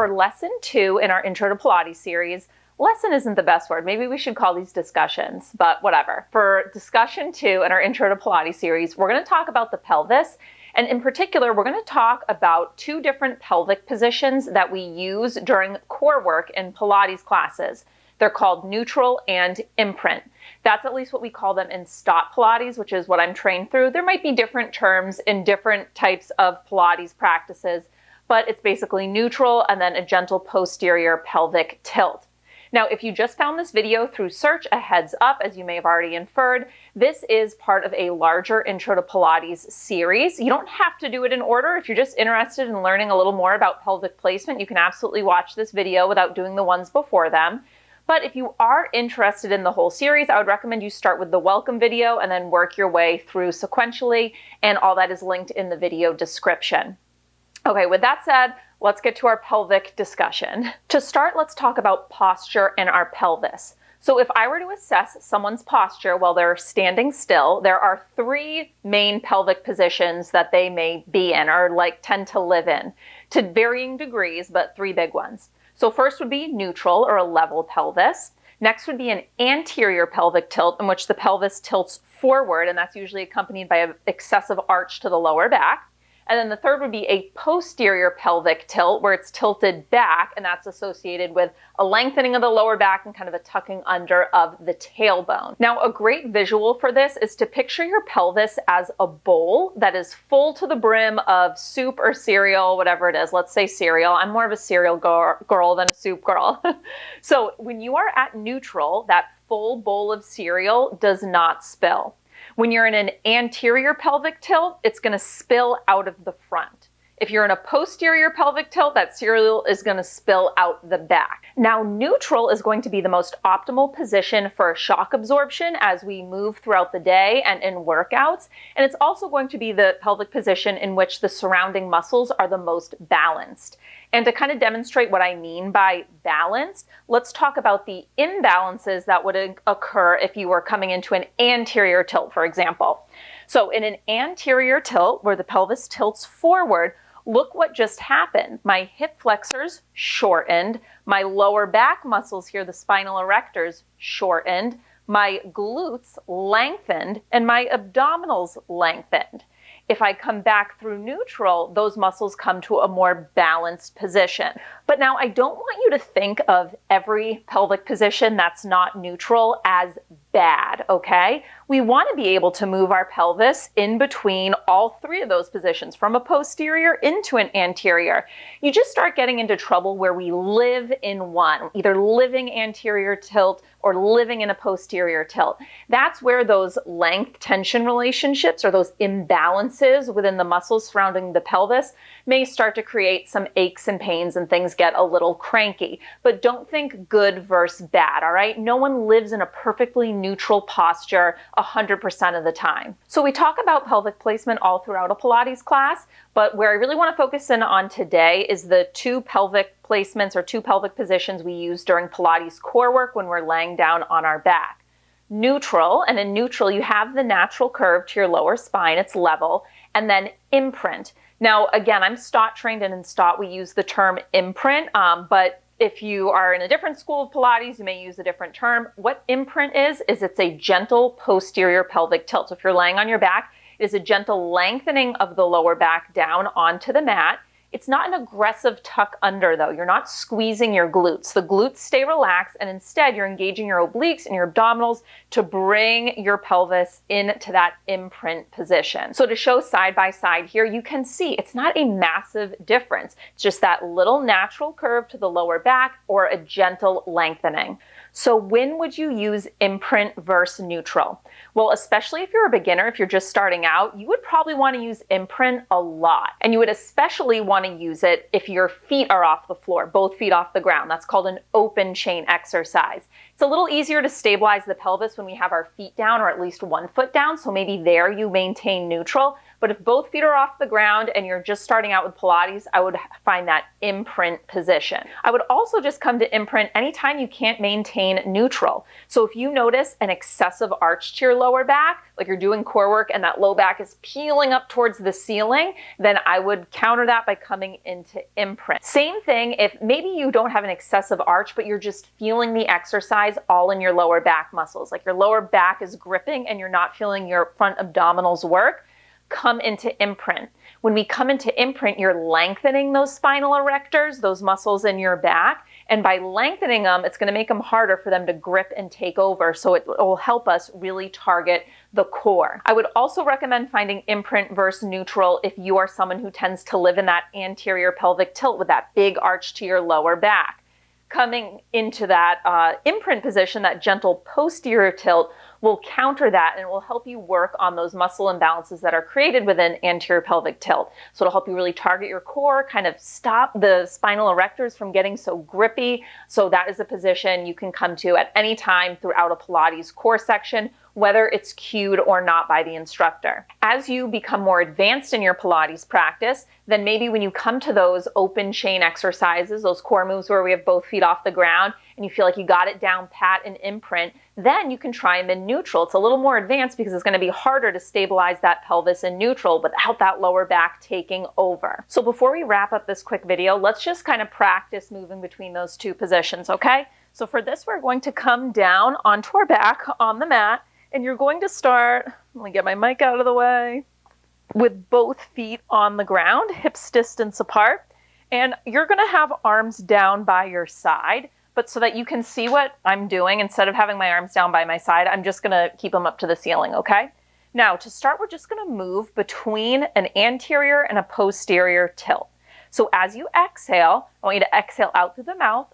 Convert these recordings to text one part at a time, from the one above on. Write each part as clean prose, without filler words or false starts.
for lesson 2 in our Intro to Pilates series, lesson isn't the best word. Maybe we should call these discussions, but whatever. For discussion 2 in our Intro to Pilates series, we're going to talk about the pelvis. And in particular, we're going to talk about 2 different pelvic positions that we use during core work in Pilates classes. They're called neutral and imprint. That's at least what we call them in Stott Pilates, which is what I'm trained through. There might be different terms in different types of Pilates practices, but it's basically neutral and then a gentle posterior pelvic tilt. Now, if you just found this video through search, a heads up, as you may have already inferred, this is part of a larger Intro to Pilates series. You don't have to do it in order. If you're just interested in learning a little more about pelvic placement, you can absolutely watch this video without doing the ones before them. But if you are interested in the whole series, I would recommend you start with the welcome video and then work your way through sequentially, and all that is linked in the video description. Okay, with that said, let's get to our pelvic discussion. To start, let's talk about posture and our pelvis. So if I were to assess someone's posture while they're standing still, there are 3 main pelvic positions that they may be in or tend to live in, to varying degrees, but 3 big ones. So first would be neutral or a level pelvis. Next would be an anterior pelvic tilt in which the pelvis tilts forward, and that's usually accompanied by an excessive arch to the lower back. And then the third would be a posterior pelvic tilt where it's tilted back, and that's associated with a lengthening of the lower back and kind of a tucking under of the tailbone. Now, a great visual for this is to picture your pelvis as a bowl that is full to the brim of soup or cereal, whatever it is. Let's say cereal. I'm more of a cereal girl than a soup girl. So when you are at neutral, that full bowl of cereal does not spill. When you're in an anterior pelvic tilt, it's going to spill out of the front. If you're in a posterior pelvic tilt, that cereal is going to spill out the back. Now, neutral is going to be the most optimal position for shock absorption as we move throughout the day and in workouts. And it's also going to be the pelvic position in which the surrounding muscles are the most balanced. And to kind of demonstrate what I mean by balanced, let's talk about the imbalances that would occur if you were coming into an anterior tilt, for example. So in an anterior tilt where the pelvis tilts forward, look what just happened. My hip flexors shortened, my lower back muscles here, the spinal erectors, shortened, my glutes lengthened, and my abdominals lengthened. If I come back through neutral, those muscles come to a more balanced position. But now I don't want you to think of every pelvic position that's not neutral as bad, okay? We want to be able to move our pelvis in between all 3 of those positions, from a posterior into an anterior. You just start getting into trouble where we live in one, either living anterior tilt or living in a posterior tilt. That's where those length tension relationships or those imbalances within the muscles surrounding the pelvis may start to create some aches and pains and things get a little cranky. But don't think good versus bad, all right? No one lives in a perfectly neutral posture 100% of the time. So we talk about pelvic placement all throughout a Pilates class, but where I really want to focus in on today is the 2 pelvic placements or 2 pelvic positions we use during Pilates core work when we're laying down on our back. Neutral, and in neutral you have the natural curve to your lower spine, it's level, and then imprint. Now, again, I'm Stott trained, and in Stott we use the term imprint, but if you are in a different school of Pilates, you may use a different term. What imprint is it's a gentle posterior pelvic tilt. So if you're laying on your back, it is a gentle lengthening of the lower back down onto the mat. It's not an aggressive tuck under though. You're not squeezing your glutes. The glutes stay relaxed, and instead you're engaging your obliques and your abdominals to bring your pelvis into that imprint position. So to show side by side here, you can see it's not a massive difference. It's just that little natural curve to the lower back or a gentle lengthening. So when would you use imprint versus neutral? Well, especially if you're a beginner, if you're just starting out, you would probably want to use imprint a lot. And you would especially want to use it if your feet are off the floor, both feet off the ground. That's called an open chain exercise. It's a little easier to stabilize the pelvis when we have our feet down, or at least 1 foot down. So maybe there you maintain neutral. But if both feet are off the ground and you're just starting out with Pilates, I would find that imprint position. I would also just come to imprint anytime you can't maintain neutral. So if you notice an excessive arch to your lower back, like you're doing core work and that low back is peeling up towards the ceiling, then I would counter that by coming into imprint. Same thing if maybe you don't have an excessive arch, but you're just feeling the exercise all in your lower back muscles. Like your lower back is gripping and you're not feeling your front abdominals work, come into imprint. When we come into imprint, you're lengthening those spinal erectors, those muscles in your back. And by lengthening them, it's going to make them harder for them to grip and take over. So it will help us really target the core. I would also recommend finding imprint versus neutral if you are someone who tends to live in that anterior pelvic tilt with that big arch to your lower back. Coming into that imprint position, that gentle posterior tilt, will counter that and will help you work on those muscle imbalances that are created within anterior pelvic tilt. So it'll help you really target your core, kind of stop the spinal erectors from getting so grippy. So that is a position you can come to at any time throughout a Pilates core section, whether it's cued or not by the instructor. As you become more advanced in your Pilates practice, then maybe when you come to those open chain exercises, those core moves where we have both feet off the ground, and you feel like you got it down pat and imprint, then you can try them in neutral. It's a little more advanced because it's going to be harder to stabilize that pelvis in neutral without that lower back taking over. So before we wrap up this quick video, let's just kind of practice moving between those two positions, okay? So for this, we're going to come down onto our back on the mat, and you're going to start, let me get my mic out of the way, with both feet on the ground, hips distance apart, and you're going to have arms down by your side. But so that you can see what I'm doing, instead of having my arms down by my side, I'm just gonna keep them up to the ceiling, okay? Now, to start, we're just gonna move between an anterior and a posterior tilt. So as you exhale, I want you to exhale out through the mouth,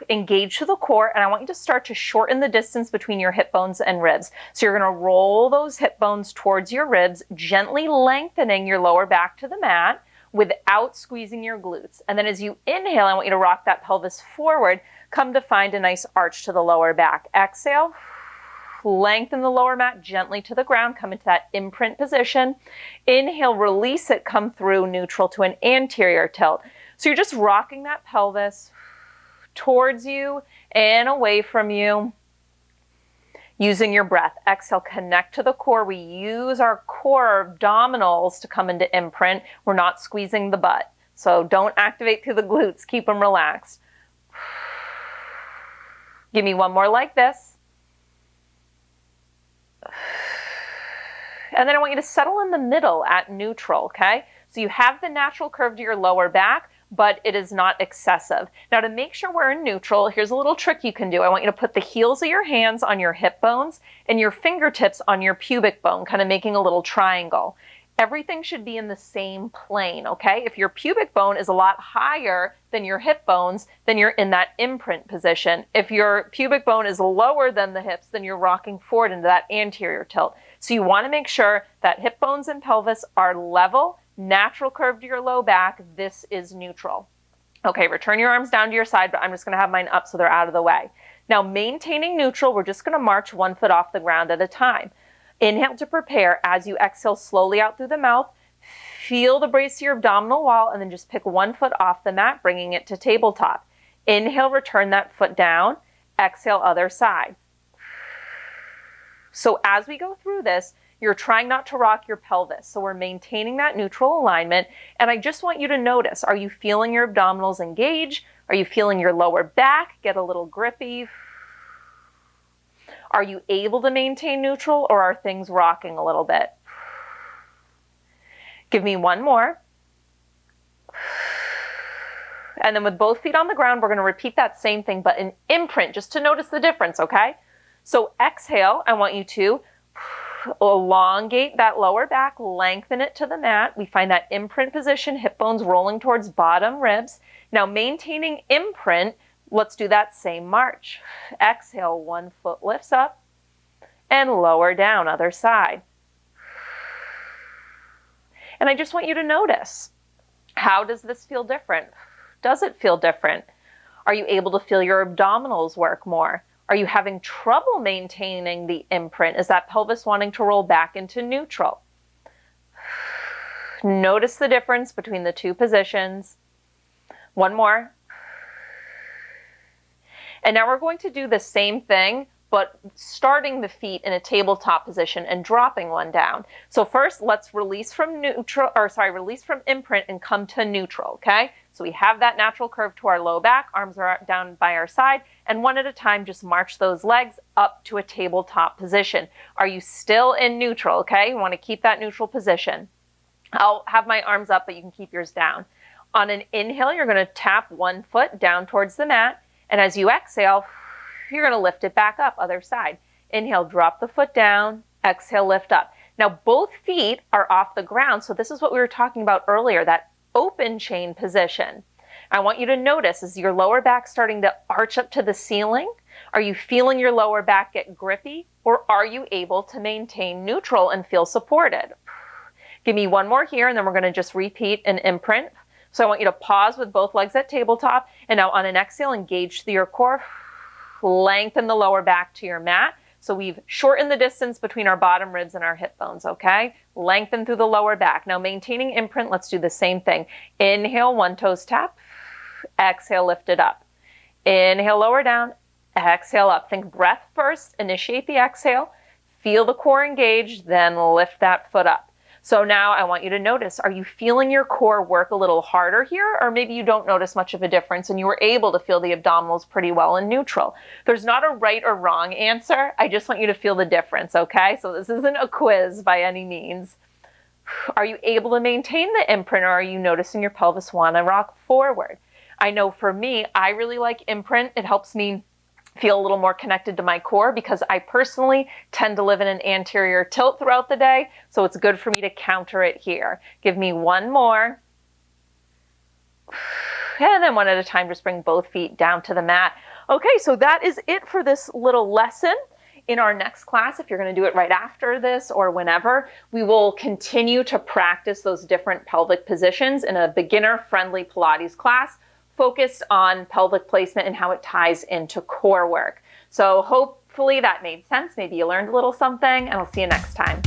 engage to the core, and I want you to start to shorten the distance between your hip bones and ribs. So you're gonna roll those hip bones towards your ribs, gently lengthening your lower back to the mat without squeezing your glutes. And then as you inhale, I want you to rock that pelvis forward. Come to find a nice arch to the lower back. Exhale, lengthen the lower mat gently to the ground, come into that imprint position. Inhale, release it, come through neutral to an anterior tilt. So you're just rocking that pelvis towards you and away from you, using your breath. Exhale, connect to the core. We use our core abdominals to come into imprint. We're not squeezing the butt. So don't activate through the glutes, keep them relaxed. Give me one more like this. And then I want you to settle in the middle at neutral, okay? So you have the natural curve to your lower back, but it is not excessive. Now to make sure we're in neutral, here's a little trick you can do. I want you to put the heels of your hands on your hip bones and your fingertips on your pubic bone, kind of making a little triangle. Everything should be in the same plane, okay? If your pubic bone is a lot higher than your hip bones, then you're in that imprint position. If your pubic bone is lower than the hips, then you're rocking forward into that anterior tilt. So you want to make sure that hip bones and pelvis are level, natural curve to your low back. This is neutral. Okay, return your arms down to your side, but I'm just going to have mine up so they're out of the way. Now, maintaining neutral, we're just going to march one foot off the ground at a time. Inhale to prepare. As you exhale slowly out through the mouth, feel the brace of your abdominal wall, and then just pick one foot off the mat, bringing it to tabletop. Inhale, return that foot down. Exhale, other side. So as we go through this, you're trying not to rock your pelvis. So we're maintaining that neutral alignment. And I just want you to notice, are you feeling your abdominals engage? Are you feeling your lower back get a little grippy? Are you able to maintain neutral, or are things rocking a little bit? Give me one more. And then with both feet on the ground, we're going to repeat that same thing, but in imprint, just to notice the difference, okay? So exhale, I want you to elongate that lower back, lengthen it to the mat. We find that imprint position, hip bones rolling towards bottom ribs. Now maintaining imprint, let's do that same march. Exhale, one foot lifts up and lower down, other side. And I just want you to notice, how does this feel different? Does it feel different? Are you able to feel your abdominals work more? Are you having trouble maintaining the imprint? Is that pelvis wanting to roll back into neutral? Notice the difference between the two positions. One more. And now we're going to do the same thing, but starting the feet in a tabletop position and dropping one down. So first, let's release from release from imprint and come to neutral, okay? So we have that natural curve to our low back, arms are down by our side, and one at a time, just march those legs up to a tabletop position. Are you still in neutral, okay? You want to keep that neutral position. I'll have my arms up, but you can keep yours down. On an inhale, you're going to tap one foot down towards the mat, and as you exhale, you're going to lift it back up, other side. Inhale, drop the foot down, exhale, lift up. Now both feet are off the ground, so this is what we were talking about earlier, that open chain position. I want you to notice, is your lower back starting to arch up to the ceiling? Are you feeling your lower back get grippy? Or are you able to maintain neutral and feel supported? Give me one more here, and then we're going to just repeat an imprint. So I want you to pause with both legs at tabletop, and now on an exhale, engage through your core. Lengthen the lower back to your mat. So we've shortened the distance between our bottom ribs and our hip bones, okay? Lengthen through the lower back. Now maintaining imprint, let's do the same thing. Inhale, one toes tap. Exhale, lift it up. Inhale, lower down. Exhale up. Think breath first. Initiate the exhale. Feel the core engaged, then lift that foot up. So now I want you to notice, are you feeling your core work a little harder here? Or maybe you don't notice much of a difference and you were able to feel the abdominals pretty well in neutral. There's not a right or wrong answer. I just want you to feel the difference, okay? So this isn't a quiz by any means. Are you able to maintain the imprint, or are you noticing your pelvis want to rock forward? I know for me, I really like imprint. It helps me feel a little more connected to my core because I personally tend to live in an anterior tilt throughout the day, so it's good for me to counter it here. Give me one more. And then one at a time, just bring both feet down to the mat. Okay, so that is it for this little lesson. In our next class, if you're going to do it right after this or whenever, we will continue to practice those different pelvic positions in a beginner-friendly Pilates class focused on pelvic placement and how it ties into core work. So hopefully that made sense. Maybe you learned a little something, and I'll see you next time.